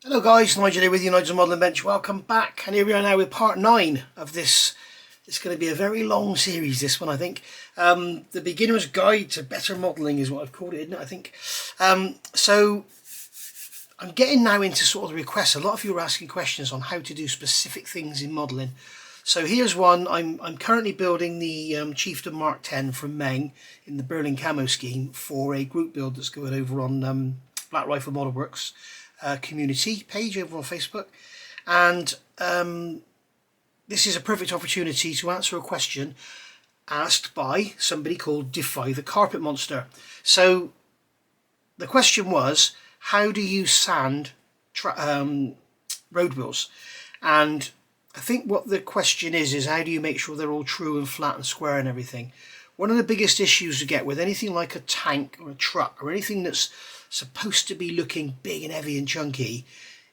Hello guys, Nigel here with you, Nigel Modelling Bench. Welcome back, and here we are now with part 9 of this. It's going to be a very long series, this one, I think. The Beginner's Guide to Better Modelling is what I've called it, isn't it, I think. So I'm getting now into sort of the requests. A lot of you are asking questions on how to do specific things in modelling. So here's one. I'm currently building the Chieftain Mark 10 from Meng in the Berlin Camo scheme for a group build that's going over on Black Rifle Model Works community page over on Facebook, and this is a perfect opportunity to answer a question asked by somebody called Defy the Carpet Monster. So the question was, how do you sand road wheels? And I think what the question is how do you make sure they're all true and flat and square and everything? One of the biggest issues you get with anything like a tank or a truck or anything that's supposed to be looking big and heavy and chunky,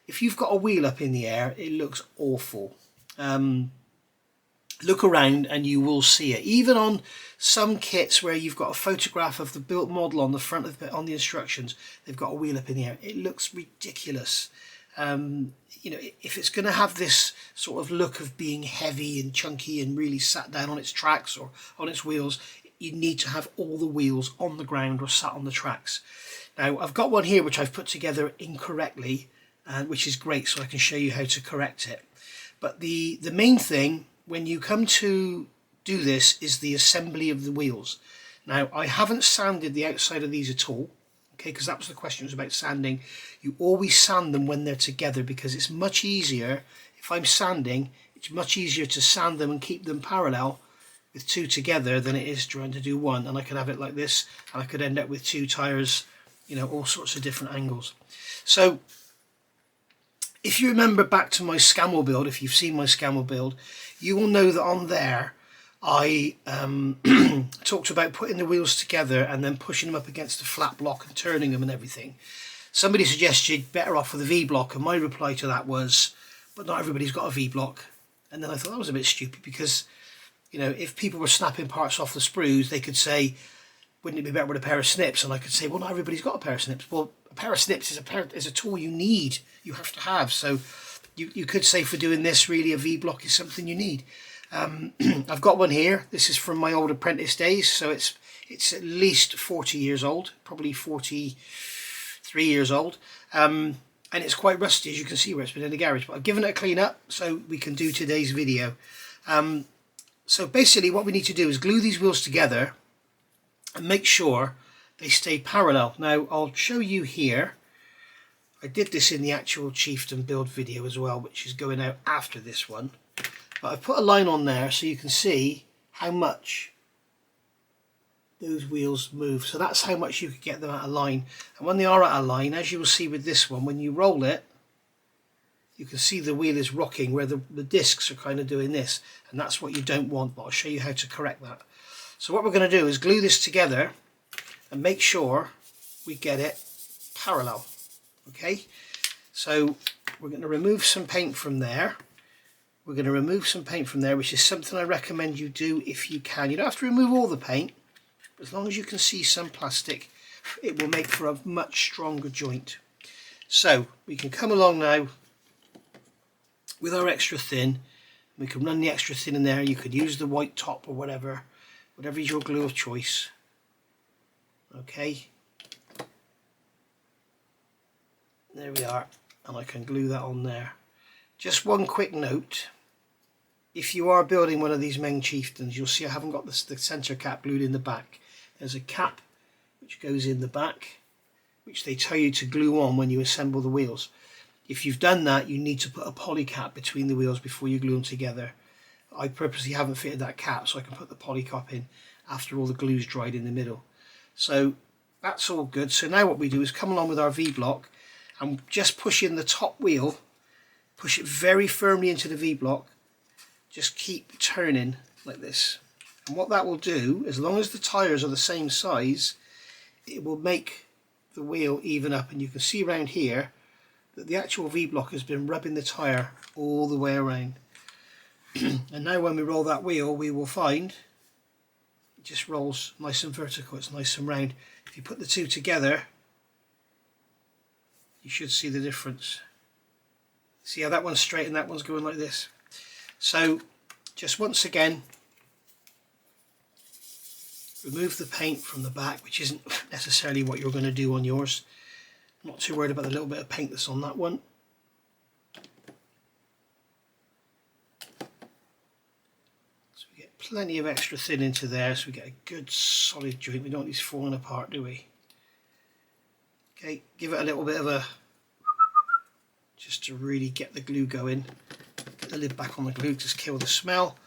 if you've got a wheel up in the air, it looks awful. Look around and you will see it. Even on some kits where you've got a photograph of the built model on the front of on the instructions, they've got a wheel up in the air. It looks ridiculous. You know, if it's going to have this sort of look of being heavy and chunky and really sat down on its tracks or on its wheels, you need to have all the wheels on the ground or sat on the tracks. Now I've got one here which I've put together incorrectly, which is great, so I can show you how to correct it. But the main thing when you come to do this is the assembly of the wheels. Now I haven't sanded the outside of these at all, okay, because that was the question, it was about sanding. You always sand them when they're together, because it's much easier, if I'm sanding, it's much easier to sand them and keep them parallel with two together than it is trying to do one. And I could have it like this, and I could end up with two tires, you know, all sorts of different angles. So if you remember back to my Scamel build, if you've seen my Scamel build, you will know that on there I talked about putting the wheels together and then pushing them up against the flat block and turning them and everything. Somebody suggested better off with a V-block, and my reply to that was, but not everybody's got a V-block. And then I thought that was a bit stupid, because, you know, if people were snapping parts off the sprues, they could say, wouldn't it be better with a pair of snips? And I could say, well, not everybody's got a pair of snips. Well, a pair of snips is a tool you need, you have to have. So you could say for doing this, really a V-block is something you need. I've got one here. This is from my old apprentice days, so it's at least 40 years old, probably 43 years old, and it's quite rusty, as you can see where it's been in the garage, but I've given it a clean up so we can do today's video. So basically what we need to do is glue these wheels together and make sure they stay parallel. Now I'll show you here. I did this in the actual Chieftain build video as well, which is going out after this one. But I've put a line on there so you can see how much those wheels move. So that's how much you could get them out of line. And when they are out of line, as you will see with this one, when you roll it, you can see the wheel is rocking where the discs are kind of doing this. And that's what you don't want, but I'll show you how to correct that. So what we're going to do is glue this together and make sure we get it parallel. Okay, so we're going to remove some paint from there. We're going to remove some paint from there, which is something I recommend you do if you can. You don't have to remove all the paint, but as long as you can see some plastic, it will make for a much stronger joint. So we can come along now with our extra thin. We can run the extra thin in there. You could use the white top or whatever is your glue of choice. Okay, there we are, and I can glue that on there. Just one quick note, if you are building one of these Meng Chieftains, you'll see I haven't got the centre cap glued in the back. There's a cap which goes in the back, which they tell you to glue on when you assemble the wheels. If you've done that, you need to put a poly cap between the wheels before you glue them together. I purposely haven't fitted that cap so I can put the poly cap in after all the glue's dried in the middle. So that's all good. So now what we do is come along with our V-block and just push in the top wheel, push it very firmly into the V-block, just keep turning like this. And what that will do, as long as the tyres are the same size, it will make the wheel even up. And you can see around here that the actual V-block has been rubbing the tyre all the way around. And now when we roll that wheel, we will find it just rolls nice and vertical, it's nice and round. If you put the two together, you should see the difference. See how that one's straight and that one's going like this? So just once again, remove the paint from the back, which isn't necessarily what you're going to do on yours. I'm not too worried about the little bit of paint that's on that one. So we get plenty of extra thin into there, so we get a good solid joint. We don't want these falling apart, do we? Okay, give it a little bit of a, just to really get the glue going. Get the lid back on the glue, just kill the smell.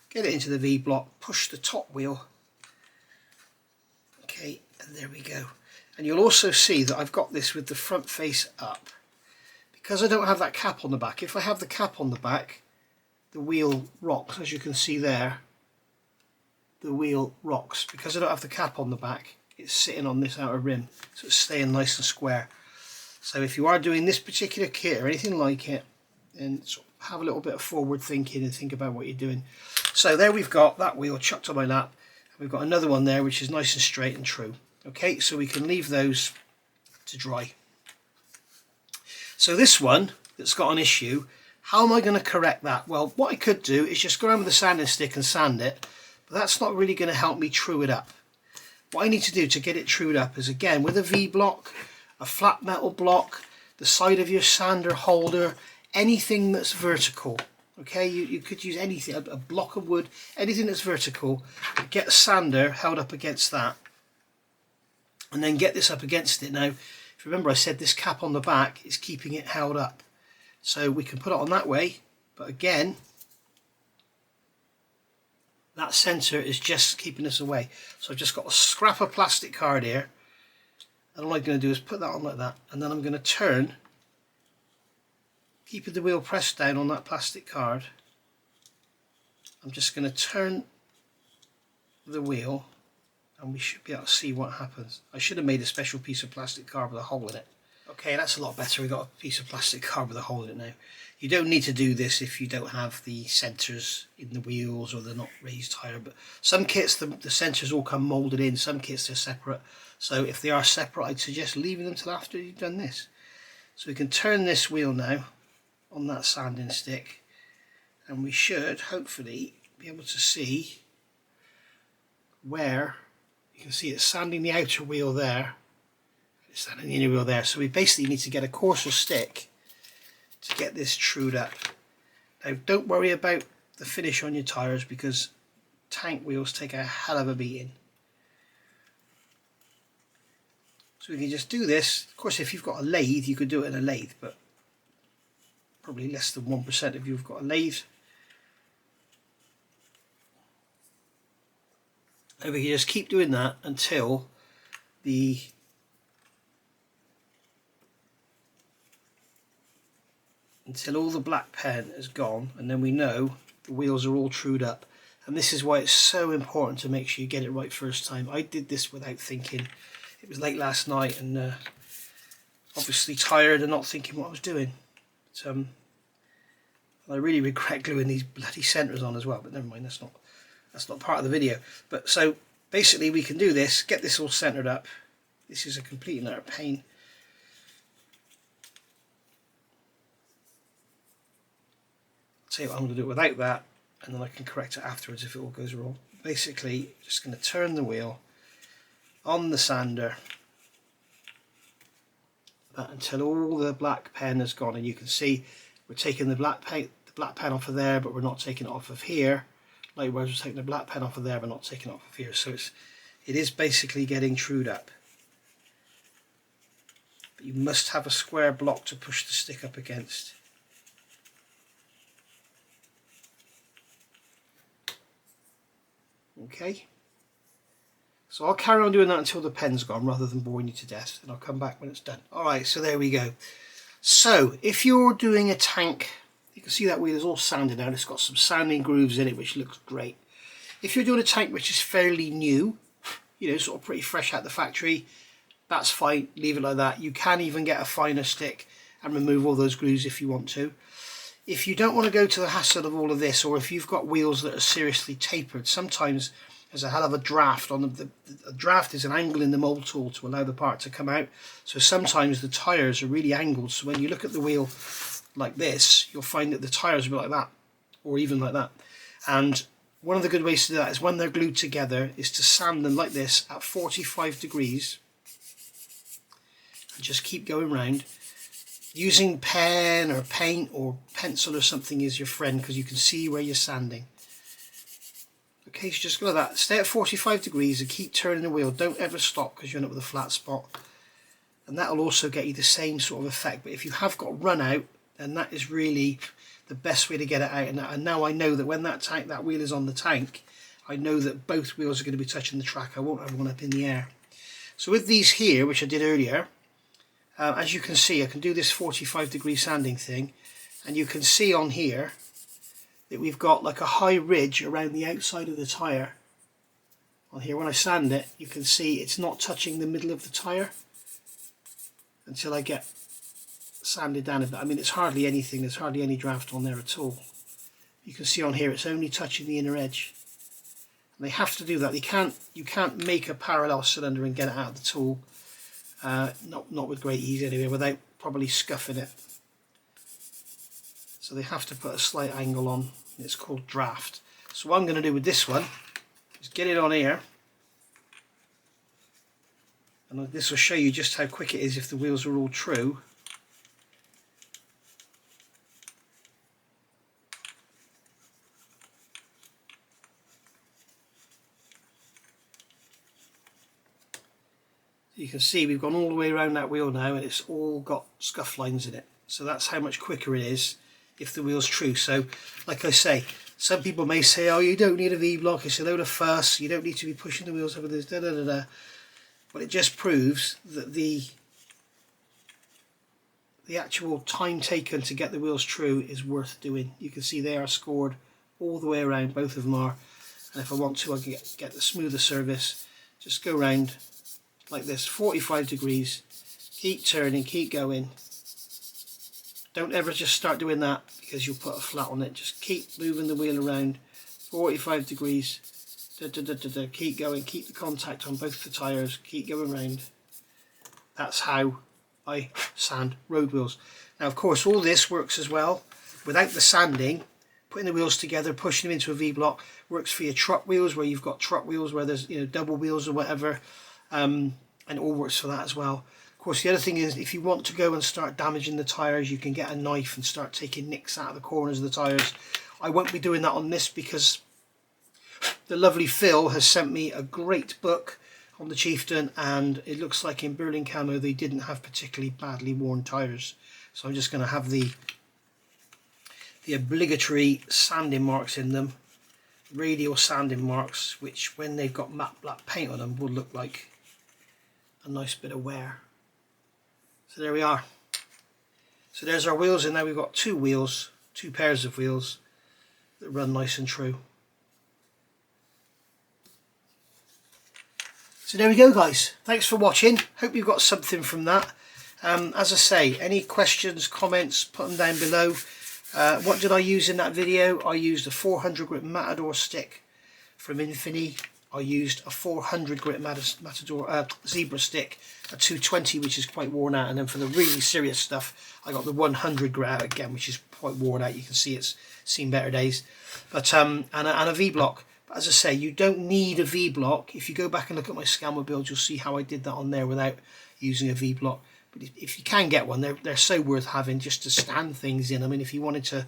Get it into the V-block, push the top wheel. Okay, and there we go. And you'll also see that I've got this with the front face up. Because I don't have that cap on the back, if I have the cap on the back, the wheel rocks, as you can see there. The wheel rocks. Because I don't have the cap on the back, it's sitting on this outer rim, so it's staying nice and square. So if you are doing this particular kit or anything like it, then sort of have a little bit of forward thinking and think about what you're doing. So there we've got that wheel chucked on my lap. We've got another one there which is nice and straight and true. Okay, so we can leave those to dry. So this one that's got an issue, how am I going to correct that? Well, what I could do is just go around with a sanding stick and sand it, but that's not really going to help me true it up. What I need to do to get it trued up is, again, with a V-block, a flat metal block, the side of your sander holder, anything that's vertical. Okay, you could use anything, a block of wood, anything that's vertical. Get a sander held up against that, and then get this up against it. Now, if you remember, I said this cap on the back is keeping it held up. So we can put it on that way, but again, that centre is just keeping us away. So I've just got a scrap of plastic card here, and all I'm going to do is put that on like that, and then I'm going to turn, keeping the wheel pressed down on that plastic card. I'm just going to turn the wheel, and we should be able to see what happens. I should have made a special piece of plastic card with a hole in it. Okay, that's a lot better. We've got a piece of plastic card with a hole in it now. You don't need to do this if you don't have the centres in the wheels or they're not raised higher, but some kits the centres all come moulded in, some kits they're separate. So if they are separate, I'd suggest leaving them till after you've done this. So we can turn this wheel now on that sanding stick, and we should hopefully be able to see where, you can see it's sanding the outer wheel there, it's sanding the inner wheel there. So we basically need to get a coarser stick to get this trued up. Now don't worry about the finish on your tyres, because tank wheels take a hell of a beating. So we can just do this. Of course, if you've got a lathe, you could do it in a lathe, but probably less than 1% of you have got a lathe. And we can just keep doing that until all the black pen is gone, and then we know the wheels are all trued up. And this is why it's so important to make sure you get it right first time. I did this without thinking. It was late last night, and obviously tired and not thinking what I was doing. But, I really regret gluing these bloody centres on as well, but never mind, that's not part of the video. But so basically we can do this, get this all centred up. This is a complete and utter pain. I'll tell you what, I'm going to do it without that, and then I can correct it afterwards if it all goes wrong. Basically, just going to turn the wheel on the sander until all the black pen is gone, and you can see we're taking the black pen off of there, but we're not taking it off of here. Likewise, we're taking the black pen off of there, but not taking it off of here. So it is basically getting trued up. But you must have a square block to push the stick up against. Okay. So I'll carry on doing that until the pen's gone, rather than boring you to death, and I'll come back when it's done. Alright, so there we go. So if you're doing a tank, you can see that wheel is all sanded out. It's got some sanding grooves in it, which looks great. If you're doing a tank which is fairly new, you know, sort of pretty fresh out the factory, that's fine, leave it like that. You can even get a finer stick and remove all those grooves if you want to. If you don't want to go to the hassle of all of this, or if you've got wheels that are seriously tapered, sometimes there's a hell of a draft on them. The draft is an angle in the mould tool to allow the part to come out. So sometimes the tyres are really angled, so when you look at the wheel like this, you'll find that the tyres will be like that, or even like that. And one of the good ways to do that is when they're glued together is to sand them like this at 45 degrees and just keep going round. Using pen or paint or pencil or something is your friend, because you can see where you're sanding. Okay, so just go like that. Stay at 45 degrees and keep turning the wheel. Don't ever stop, because you end up with a flat spot. And that will also get you the same sort of effect. But if you have got run out, then that is really the best way to get it out. And now I know that when that wheel is on the tank, I know that both wheels are going to be touching the track. I won't have one up in the air. So with these here, which I did earlier, as you can see, I can do this 45 degree sanding thing, and you can see on here that we've got like a high ridge around the outside of the tyre. On here, when I sand it, you can see it's not touching the middle of the tyre until I get sanded down a bit. I mean, it's hardly anything, there's hardly any draft on there at all. You can see on here it's only touching the inner edge. And they have to do that. You can't make a parallel cylinder and get it out of the tool. Not with great ease anyway, without probably scuffing it. So they have to put a slight angle on. It's called draft. So what I'm going to do with this one is get it on here, and this will show you just how quick it is if the wheels are all true. You can see we've gone all the way around that wheel now, and it's all got scuff lines in it. So that's how much quicker it is if the wheel's true. So like I say, some people may say, oh, you don't need a V-block, it's a load of fuss, you don't need to be pushing the wheels over this, da da da da. But it just proves that the actual time taken to get the wheels true is worth doing. You can see they are scored all the way around, both of them are. And if I want to, I can get the smoother service. Just go round like this, 45 degrees, keep turning, keep going. Don't ever just start doing that, because you'll put a flat on it. Just keep moving the wheel around, 45 degrees, da, da, da, da, da. Keep going, keep the contact on both the tyres, keep going round. That's how I sand road wheels. Now of course all this works as well without the sanding. Putting the wheels together, pushing them into a V-block works for your truck wheels, where you've got truck wheels where there's double wheels or whatever. And it all works for that as well. Of course, the other thing is, if you want to go and start damaging the tyres, you can get a knife and start taking nicks out of the corners of the tyres. I won't be doing that on this, because the lovely Phil has sent me a great book on the Chieftain, and it looks like in Berlin Camo they didn't have particularly badly worn tyres. So I'm just going to have the obligatory sanding marks in them, radial sanding marks, which when they've got matte black paint on them will look like a nice bit of wear. So there we are. So there's our wheels, and now we've got two pairs of wheels that run nice and true. So there we go, guys. Thanks for watching. Hope you got something from that. As I say, any questions, comments, put them down below. What did I use in that video? I used a 400 grit Matador stick from Infini. I used a 400 grit Matador Zebra stick, a 220, which is quite worn out, and then for the really serious stuff I got the 100 grit out again, which is quite worn out. You can see it's seen better days. But and a V-block. But as I say, you don't need a V-block. If you go back and look at my Scammer build, you'll see how I did that on there without using a V-block. But if you can get one, they're so worth having, just to stand things in. I mean, if you wanted to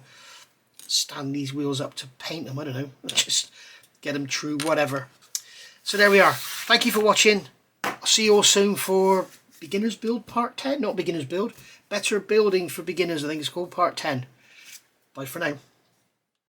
stand these wheels up to paint them, I don't know, just get them true, whatever. So there we are. Thank you for watching. I'll see you all soon for Beginner's Build Part 10. Not Beginner's Build. Better Building for Beginners, I think it's called, Part 10. Bye for now.